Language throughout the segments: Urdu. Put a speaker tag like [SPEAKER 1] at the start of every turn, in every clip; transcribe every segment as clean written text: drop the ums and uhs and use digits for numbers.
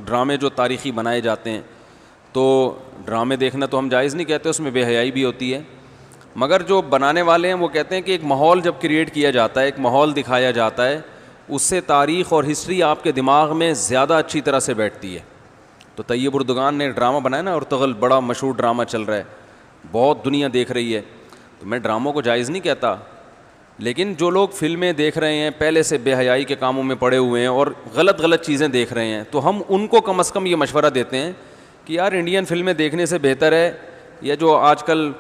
[SPEAKER 1] ڈرامے جو تاریخی بنائے جاتے ہیں تو ڈرامے دیکھنا تو ہم جائز نہیں کہتے، اس میں بے حیائی بھی ہوتی ہے، مگر جو بنانے والے ہیں وہ کہتے ہیں کہ ایک ماحول جب کریٹ کیا جاتا ہے، ایک ماحول دکھایا جاتا ہے، اس سے تاریخ اور ہسٹری آپ کے دماغ میں زیادہ اچھی طرح سے بیٹھتی ہے۔ تو طیب اردگان نے ڈرامہ بنایا نا، ارطغرل بڑا مشہور ڈرامہ چل رہا ہے، بہت دنیا دیکھ رہی ہے، تو میں ڈراموں کو جائز نہیں کہتا، لیکن جو لوگ فلمیں دیکھ رہے ہیں پہلے سے بے حیائی کے کاموں میں پڑے ہوئے ہیں اور غلط چیزیں دیکھ رہے ہیں، تو ہم ان کو کم از کم یہ مشورہ دیتے ہیں کہ یار انڈین فلمیں دیکھنے سے بہتر ہے یا جو آج کل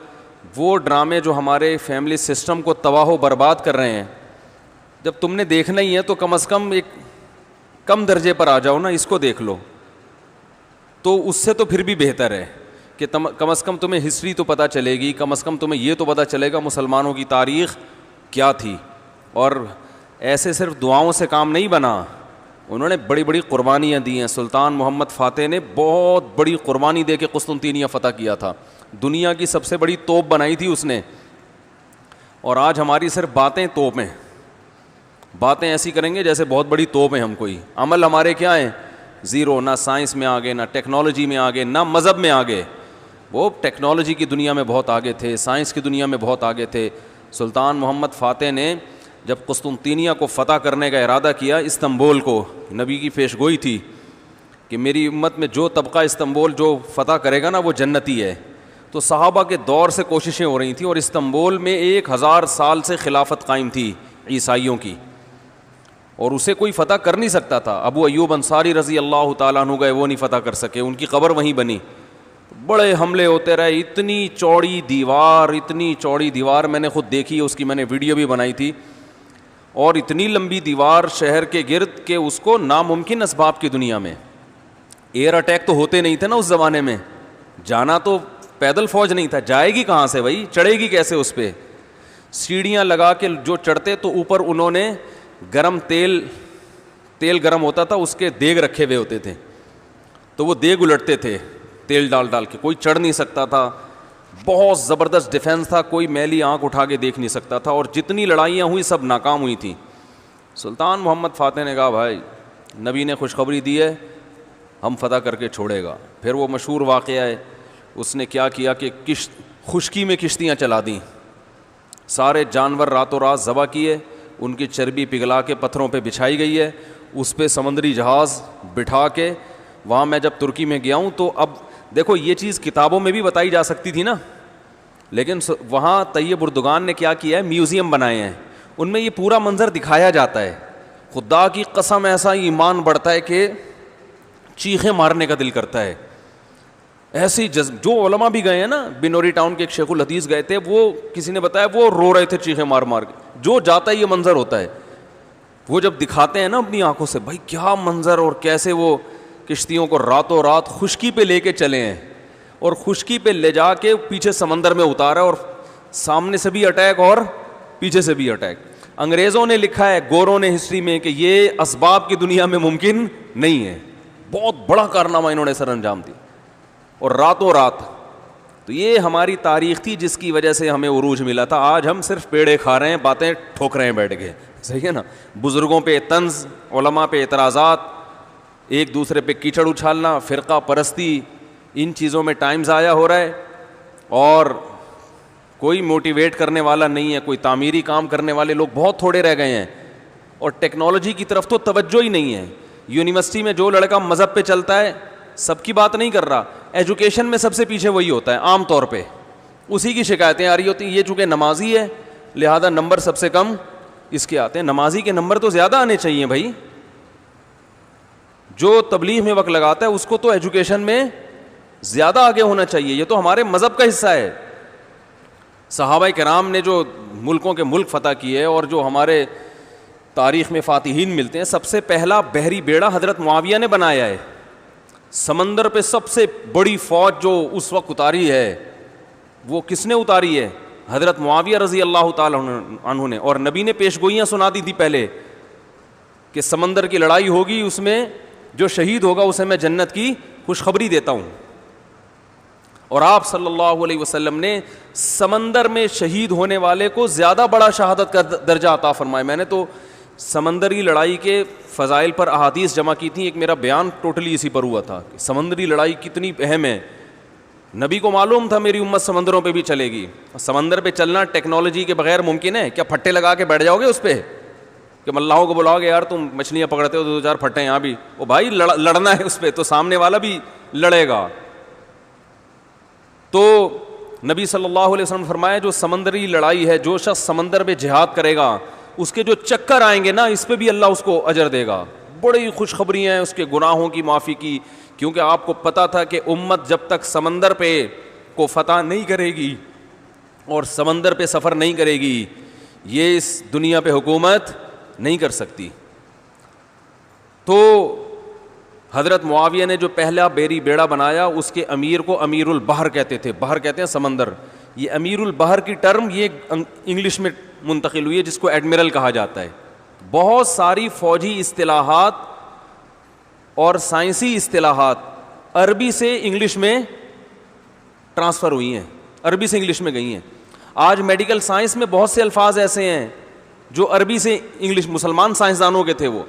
[SPEAKER 1] وہ ڈرامے جو ہمارے فیملی سسٹم کو تباہ و برباد کر رہے ہیں، جب تم نے دیکھنا ہی ہے تو کم از کم ایک کم درجے پر آ جاؤ نا، اس کو دیکھ لو، تو اس سے تو پھر بھی بہتر ہے کہ کم از کم تمہیں ہسٹری تو پتہ چلے گی، کم از کم تمہیں یہ تو پتہ چلے گا مسلمانوں کی تاریخ کیا تھی۔ اور ایسے صرف دعاؤں سے کام نہیں بنا، انہوں نے بڑی بڑی قربانیاں دی ہیں۔ سلطان محمد فاتح نے بہت بڑی قربانی دے کے قسطنطینیہ فتح کیا تھا، دنیا کی سب سے بڑی توپ بنائی تھی اس نے، اور آج ہماری صرف باتیں توپ ہیں، باتیں ایسی کریں گے جیسے بہت بڑی توپ ہیں ہم، کوئی عمل ہمارے کیا ہیں زیرو، نہ سائنس میں آگے، نہ ٹیکنالوجی میں آگے، نہ مذہب میں آگے۔ وہ ٹیکنالوجی کی دنیا میں بہت آگے تھے، سائنس کی دنیا میں بہت آگے تھے۔ سلطان محمد فاتح نے جب قسطنطینیہ کو فتح کرنے کا ارادہ کیا، استنبول کو، نبی کی پیش گوئی تھی کہ میری امت میں جو طبقہ استنبول جو فتح کرے گا نا وہ جنتی ہے، تو صحابہ کے دور سے کوششیں ہو رہی تھیں، اور استنبول میں 1000 سال سے خلافت قائم تھی عیسائیوں کی، اور اسے کوئی فتح کر نہیں سکتا تھا۔ ابو ایوب انصاری رضی اللہ تعالیٰ عنہ گئے، وہ نہیں فتح کر سکے، ان کی قبر وہیں بنی، بڑے حملے ہوتے رہے، اتنی چوڑی دیوار میں نے خود دیکھی، اس کی میں نے ویڈیو بھی بنائی تھی، اور اتنی لمبی دیوار شہر کے گرد کہ اس کو ناممکن اسباب کی دنیا میں، ایئر اٹیک تو ہوتے نہیں تھے نا اس زمانے میں، جانا تو پیدل فوج نہیں تھا، جائے گی کہاں سے بھائی، چڑھے گی کیسے اس پہ، سیڑھیاں لگا کے جو چڑھتے تو اوپر انہوں نے گرم تیل گرم ہوتا تھا، اس کے دیگ رکھے ہوئے ہوتے تھے، تو وہ دیگ الٹتے تھے تیل ڈال کے، کوئی چڑھ نہیں سکتا تھا، بہت زبردست ڈیفنس تھا، کوئی میلی آنکھ اٹھا کے دیکھ نہیں سکتا تھا، اور جتنی لڑائیاں ہوئی سب ناکام ہوئی تھیں۔ سلطان محمد فاتح نے کہا بھائی نبی نے خوشخبری دی ہے، ہم فتح کر کے چھوڑے گا۔ پھر وہ مشہور واقعہ ہے، اس نے کیا کیا کہ خشکی میں کشتیاں چلا دیں، سارے جانور راتوں رات ذبح کیے، ان کی چربی پگھلا کے پتھروں پہ بچھائی گئی ہے، اس پہ سمندری جہاز بٹھا کے، وہاں میں جب ترکی میں گیا ہوں تو اب دیکھو یہ چیز کتابوں میں بھی بتائی جا سکتی تھی نا، لیکن وہاں طیب اردگان نے کیا کیا ہے، میوزیم بنائے ہیں، ان میں یہ پورا منظر دکھایا جاتا ہے، خدا کی قسم ایسا ایمان بڑھتا ہے کہ چیخیں مارنے کا دل کرتا ہے، ایسی جو علماء بھی گئے ہیں نا، بنوری ٹاؤن کے ایک شیخ الحدیث گئے تھے، وہ کسی نے بتایا وہ رو رہے تھے چیخیں مار مار کے، جو جاتا ہے یہ منظر ہوتا ہے، وہ جب دکھاتے ہیں نا اپنی آنکھوں سے، بھائی کیا منظر، اور کیسے وہ کشتیوں کو راتوں رات خشکی پہ لے کے چلے ہیں، اور خشکی پہ لے جا کے پیچھے سمندر میں اتارا، اور سامنے سے بھی اٹیک اور پیچھے سے بھی اٹیک۔ انگریزوں نے لکھا ہے، گوروں نے ہسٹری میں، کہ یہ اسباب کی دنیا میں ممکن نہیں ہے، بہت بڑا کارنامہ انہوں نے سر انجام دی، اور راتوں رات۔ تو یہ ہماری تاریخ تھی جس کی وجہ سے ہمیں عروج ملا تھا، آج ہم صرف پیڑے کھا رہے ہیں، باتیں ٹھوک رہے ہیں بیٹھ کے، صحیح ہے نا، بزرگوں پہ طنز، علماء پہ اعتراضات، ایک دوسرے پہ کیچڑ اچھالنا، فرقہ پرستی، ان چیزوں میں ٹائم ضائع ہو رہا ہے، اور کوئی موٹیویٹ کرنے والا نہیں ہے، کوئی تعمیری کام کرنے والے لوگ بہت تھوڑے رہ گئے ہیں، اور ٹیکنالوجی کی طرف تو توجہ ہی نہیں ہے۔ یونیورسٹی میں جو لڑکا مذہب پہ چلتا ہے، سب کی بات نہیں کر رہا، ایجوکیشن میں سب سے پیچھے وہی ہوتا ہے عام طور پہ، اسی کی شکایتیں آ رہی ہوتی ہیں، یہ چونکہ نمازی ہے لہذا نمبر سب سے کم اس کے آتے ہیں، نمازی کے نمبر تو زیادہ آنے چاہیے بھائی، جو تبلیغ میں وقت لگاتا ہے اس کو تو ایجوکیشن میں زیادہ آگے ہونا چاہیے، یہ تو ہمارے مذہب کا حصہ ہے۔ صحابہ کرام نے جو ملکوں کے ملک فتح کیے، اور جو ہمارے تاریخ میں فاتحین ملتے ہیں، سب سے پہلا بحری بیڑا حضرت معاویہ نے بنایا ہے، سمندر پہ سب سے بڑی فوج جو اس وقت اتاری ہے وہ کس نے اتاری ہے؟ حضرت معاویہ رضی اللہ تعالیٰ عنہ نے، اور نبی نے پیش گوئیاں سنا دی تھی پہلے کہ سمندر کی لڑائی ہوگی، اس میں جو شہید ہوگا اسے میں جنت کی خوشخبری دیتا ہوں، اور آپ صلی اللہ علیہ وسلم نے سمندر میں شہید ہونے والے کو زیادہ بڑا شہادت کا درجہ عطا فرمایا۔ میں نے تو سمندری لڑائی کے فضائل پر احادیث جمع کی تھیں. ایک میرا بیان ٹوٹلی اسی پر ہوا تھا کہ سمندری لڑائی کتنی اہم ہے. نبی کو معلوم تھا میری امت سمندروں پہ بھی چلے گی. سمندر پہ چلنا ٹیکنالوجی کے بغیر ممکن ہے کیا؟ پھٹے لگا کے بیٹھ جاؤ گے اس پہ کہ ملاحوں کو بلاؤ گے یار تم مچھلیاں پکڑتے ہو تو 2-4 پھٹے یہاں بھی, او بھائی لڑنا ہے اس پہ تو سامنے والا بھی لڑے گا. تو نبی صلی اللہ علیہ وسلم نے فرمایا جو سمندری لڑائی ہے, جو شخص سمندر میں جہاد کرے گا اس کے جو چکر آئیں گے نا اس پہ بھی اللہ اس کو اجر دے گا. بڑی خوشخبری ہیں اس کے گناہوں کی معافی کی, کیونکہ آپ کو پتا تھا کہ امت جب تک سمندر پہ کو فتح نہیں کرے گی اور سمندر پہ سفر نہیں کرے گی یہ اس دنیا پہ حکومت نہیں کر سکتی. تو حضرت معاویہ نے جو پہلا بیڑا بنایا اس کے امیر کو امیر البحر کہتے تھے. بحر کہتے ہیں سمندر. یہ امیر البحر کی ٹرم یہ انگلش میں منتقل ہوئی ہے جس کو ایڈمرل کہا جاتا ہے. بہت ساری فوجی اصطلاحات اور سائنسی اصطلاحات عربی سے انگلش میں ٹرانسفر ہوئی ہیں, عربی سے انگلش میں گئی ہیں. آج میڈیکل سائنس میں بہت سے الفاظ ایسے ہیں جو عربی سے انگلش, مسلمان سائنسدانوں کے تھے وہ,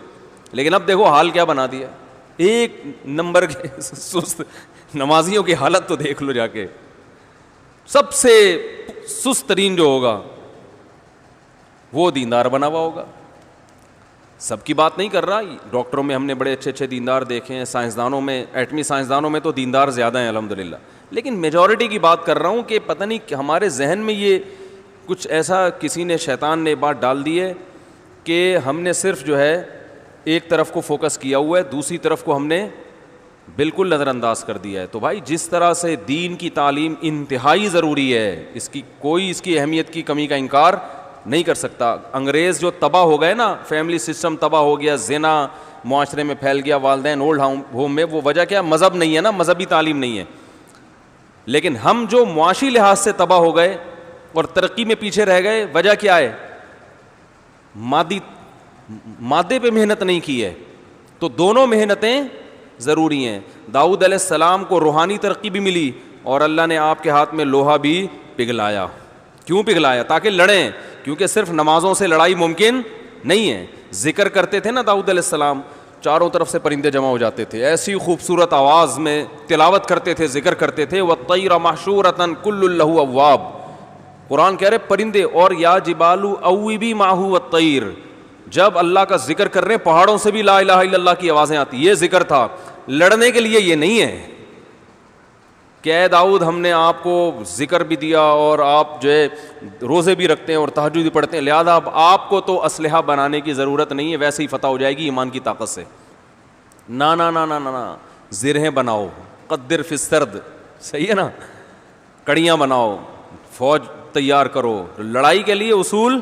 [SPEAKER 1] لیکن اب دیکھو حال کیا بنا دیا. ایک نمبر کے سست نمازیوں کی حالت تو دیکھ لو جا کے. سب سے سست ترین جو ہوگا وہ دیندار بنا ہوا ہوگا. سب کی بات نہیں کر رہا, ڈاکٹروں میں ہم نے بڑے اچھے اچھے دیندار دیکھے ہیں, سائنسدانوں میں, ایٹمی سائنسدانوں میں تو دیندار زیادہ ہیں الحمدللہ, لیکن میجورٹی کی بات کر رہا ہوں کہ پتہ نہیں کہ ہمارے ذہن میں یہ کچھ ایسا کسی نے, شیطان نے بات ڈال دی ہے کہ ہم نے صرف جو ہے ایک طرف کو فوکس کیا ہوا ہے, دوسری طرف کو ہم نے بالکل نظر انداز کر دیا ہے. تو بھائی جس طرح سے دین کی تعلیم انتہائی ضروری ہے, اس کی کوئی اس کی اہمیت کی کمی کا انکار نہیں کر سکتا. انگریز جو تباہ ہو گئے نا, فیملی سسٹم تباہ ہو گیا, زنا معاشرے میں پھیل گیا, والدین اولڈ ہوم میں, وہ وجہ کیا؟ مذہب نہیں ہے نا, مذہبی تعلیم نہیں ہے. لیکن ہم جو معاشی لحاظ سے تباہ ہو گئے اور ترقی میں پیچھے رہ گئے, وجہ کیا ہے؟ مادے پہ محنت نہیں کی ہے. تو دونوں محنتیں ضروری ہیں. داؤد علیہ السلام کو روحانی ترقی بھی ملی اور اللہ نے آپ کے ہاتھ میں لوہا بھی پگھلایا. کیوں پگھلایا؟ تاکہ لڑیں, کیونکہ صرف نمازوں سے لڑائی ممکن نہیں ہے. ذکر کرتے تھے نا داؤد علیہ السلام, چاروں طرف سے پرندے جمع ہو جاتے تھے, ایسی خوبصورت آواز میں تلاوت کرتے تھے, ذکر کرتے تھے. وَالطَّيْرَ مَحْشُورَةً كُلٌّ لَهُ أَوَّابٌ, قرآن کہہ رہے پرندے, اور یا جبال اوبی ماہو والطیر. جب اللہ کا ذکر کر رہے ہیں پہاڑوں سے بھی لا الہ الا اللہ کی آوازیں آتی. یہ ذکر تھا, لڑنے کے لیے یہ نہیں ہے کہ اے داؤد ہم نے آپ کو ذکر بھی دیا اور آپ جو ہے روزے بھی رکھتے ہیں اور تہجد بھی پڑھتے ہیں, لہذا اب آپ کو تو اسلحہ بنانے کی ضرورت نہیں ہے, ویسے ہی فتح ہو جائے گی ایمان کی طاقت سے. نا نا نا نا نا, زرہیں بناؤ, قدر فی السرد, صحیح ہے نا, کڑیاں بناؤ, فوج تیار کرو. لڑائی کے لیے اصول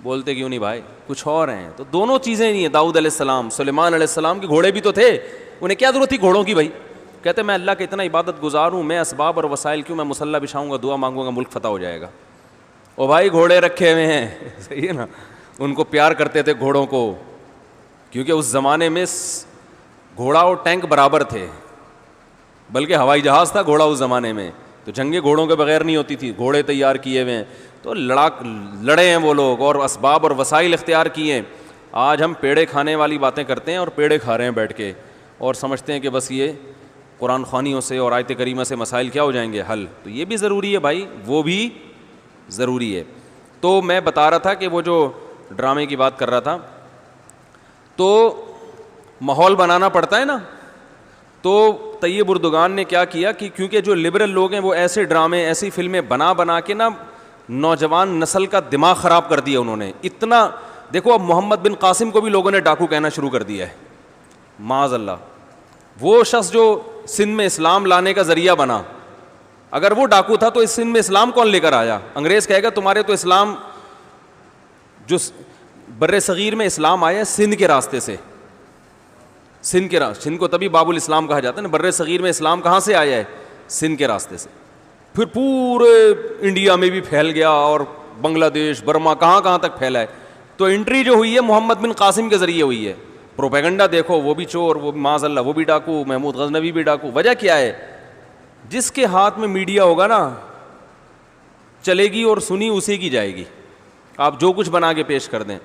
[SPEAKER 1] بولتے کیوں نہیں بھائی, کچھ اور ہیں. تو دونوں چیزیں نہیں ہیں. داؤد علیہ السلام, سلیمان علیہ السلام کے گھوڑے بھی تو تھے, انہیں کیا ضرورت تھی گھوڑوں کی بھائی؟ کہتے میں اللہ کا اتنا عبادت گزار ہوں, میں اسباب اور وسائل کیوں, میں مصلی بچھاؤں گا, دعا مانگوں گا, ملک فتح ہو جائے گا. او بھائی گھوڑے رکھے ہوئے ہیں, صحیح ہے نا. ان کو پیار کرتے تھے گھوڑوں کو, کیونکہ اس زمانے میں گھوڑا اور ٹینک برابر تھے, بلکہ ہوائی جہاز تھا گھوڑا اس زمانے میں. تو جنگیں گھوڑوں کے بغیر نہیں ہوتی تھی, گھوڑے تیار کیے ہوئے ہیں. تو لڑے ہیں وہ لوگ اور اسباب اور وسائل اختیار کیے ہیں. آج ہم پیڑے کھانے والی باتیں کرتے ہیں اور پیڑے کھا رہے ہیں بیٹھ کے, اور سمجھتے ہیں کہ بس یہ قرآن خوانیوں سے اور آیت کریمہ سے مسائل کیا ہو جائیں گے حل. تو یہ بھی ضروری ہے بھائی, وہ بھی ضروری ہے. تو میں بتا رہا تھا کہ وہ جو ڈرامے کی بات کر رہا تھا, تو ماحول بنانا پڑتا ہے نا. تو طیب اردگان نے کیا کیا کہ کیونکہ جو لبرل لوگ ہیں وہ ایسے ڈرامے, ایسی فلمیں بنا کے نا نوجوان نسل کا دماغ خراب کر دیا انہوں نے. اتنا دیکھو, اب محمد بن قاسم کو بھی لوگوں نے ڈاکو کہنا شروع کر دیا ہے, معاذ اللہ. وہ شخص جو سندھ میں اسلام لانے کا ذریعہ بنا, اگر وہ ڈاکو تھا تو اس سندھ میں اسلام کون لے کر آیا؟ انگریز کہے گا تمہارے تو اسلام, جو بر صغیر میں اسلام آیا ہے سندھ کے راستے سے, سندھ کو تبھی باب الاسلام کہا جاتا ہے نا. بر صغیر میں اسلام کہاں سے آیا ہے؟ سندھ کے راستے سے. پھر پورے انڈیا میں بھی پھیل گیا اور بنگلہ دیش, برما, کہاں تک پھیلا ہے. تو انٹری جو ہوئی ہے محمد بن قاسم کے ذریعے ہوئی ہے. پروپیگنڈا دیکھو, وہ بھی چور, وہ بھی معاذ اللہ وہ بھی ڈاکو, محمود غزنوی بھی ڈاکو. وجہ کیا ہے؟ جس کے ہاتھ میں میڈیا ہوگا نا چلے گی اور سنی اسی کی جائے گی, آپ جو کچھ بنا کے پیش کر دیں.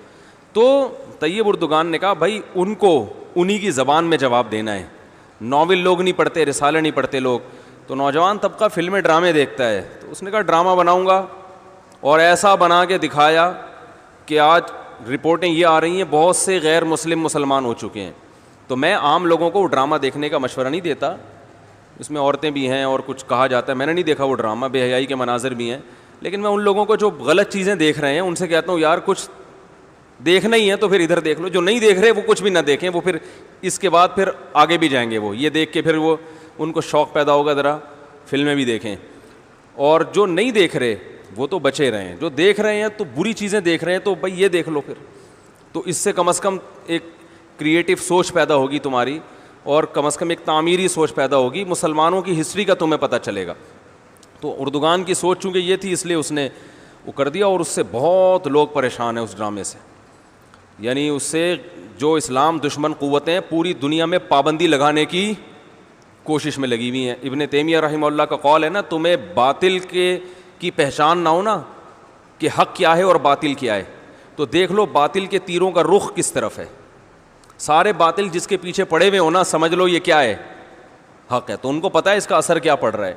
[SPEAKER 1] تو طیب اردگان نے کہا بھائی ان کو انہی کی زبان میں جواب دینا ہے, ناول لوگ نہیں پڑھتے, رسالے نہیں پڑھتے لوگ. تو نوجوان طبقہ فلمیں ڈرامے دیکھتا ہے, تو اس نے کہا ڈرامہ بناؤں گا, اور ایسا بنا کے دکھایا کہ آج رپورٹیں یہ آ رہی ہیں بہت سے غیر مسلم مسلمان ہو چکے ہیں. تو میں عام لوگوں کو وہ ڈرامہ دیکھنے کا مشورہ نہیں دیتا, اس میں عورتیں بھی ہیں اور کچھ کہا جاتا ہے, میں نے نہیں دیکھا وہ ڈرامہ, بے حیائی کے مناظر بھی ہیں, لیکن میں ان لوگوں کو جو غلط چیزیں دیکھ رہے ہیں ان سے کہتا ہوں یار کچھ دیکھنا ہی ہے تو پھر ادھر دیکھ لو, جو نہیں دیکھ رہے وہ کچھ بھی نہ دیکھیں, وہ پھر اس کے بعد پھر آگے بھی جائیں گے, وہ یہ دیکھ کے پھر وہ ان کو شوق پیدا ہوگا ذرا فلمیں بھی دیکھیں. اور جو نہیں دیکھ رہے وہ تو بچے رہے ہیں, جو دیکھ رہے ہیں تو بری چیزیں دیکھ رہے ہیں تو بھائی یہ دیکھ لو پھر, تو اس سے کم از کم ایک کریٹو سوچ پیدا ہوگی تمہاری, اور کم از کم ایک تعمیری سوچ پیدا ہوگی, مسلمانوں کی ہسٹری کا تمہیں پتہ چلے گا. تو اردگان کی سوچ چونکہ یہ تھی اس لیے اس نے وہ کر دیا, اور اس سے بہت لوگ پریشان ہیں اس ڈرامے سے. یعنی اس سے جو اسلام دشمن قوتیں پوری دنیا میں پابندی لگانے کی کوشش میں لگی ہوئی ہیں. ابن تیمیہ رحمہ اللہ کا قول ہے نا, تمہیں باطل کی پہچان نہ ہو نا کہ حق کیا ہے اور باطل کیا ہے, تو دیکھ لو باطل کے تیروں کا رخ کس طرف ہے. سارے باطل جس کے پیچھے پڑے ہوئے ہونا سمجھ لو یہ کیا ہے, حق ہے, تو ان کو پتہ ہے اس کا اثر کیا پڑ رہا ہے.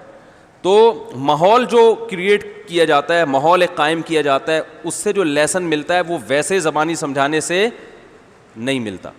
[SPEAKER 1] تو ماحول جو کریٹ کیا جاتا ہے, ماحول ایک قائم کیا جاتا ہے, اس سے جو لیسن ملتا ہے وہ ویسے زبانی سمجھانے سے نہیں ملتا.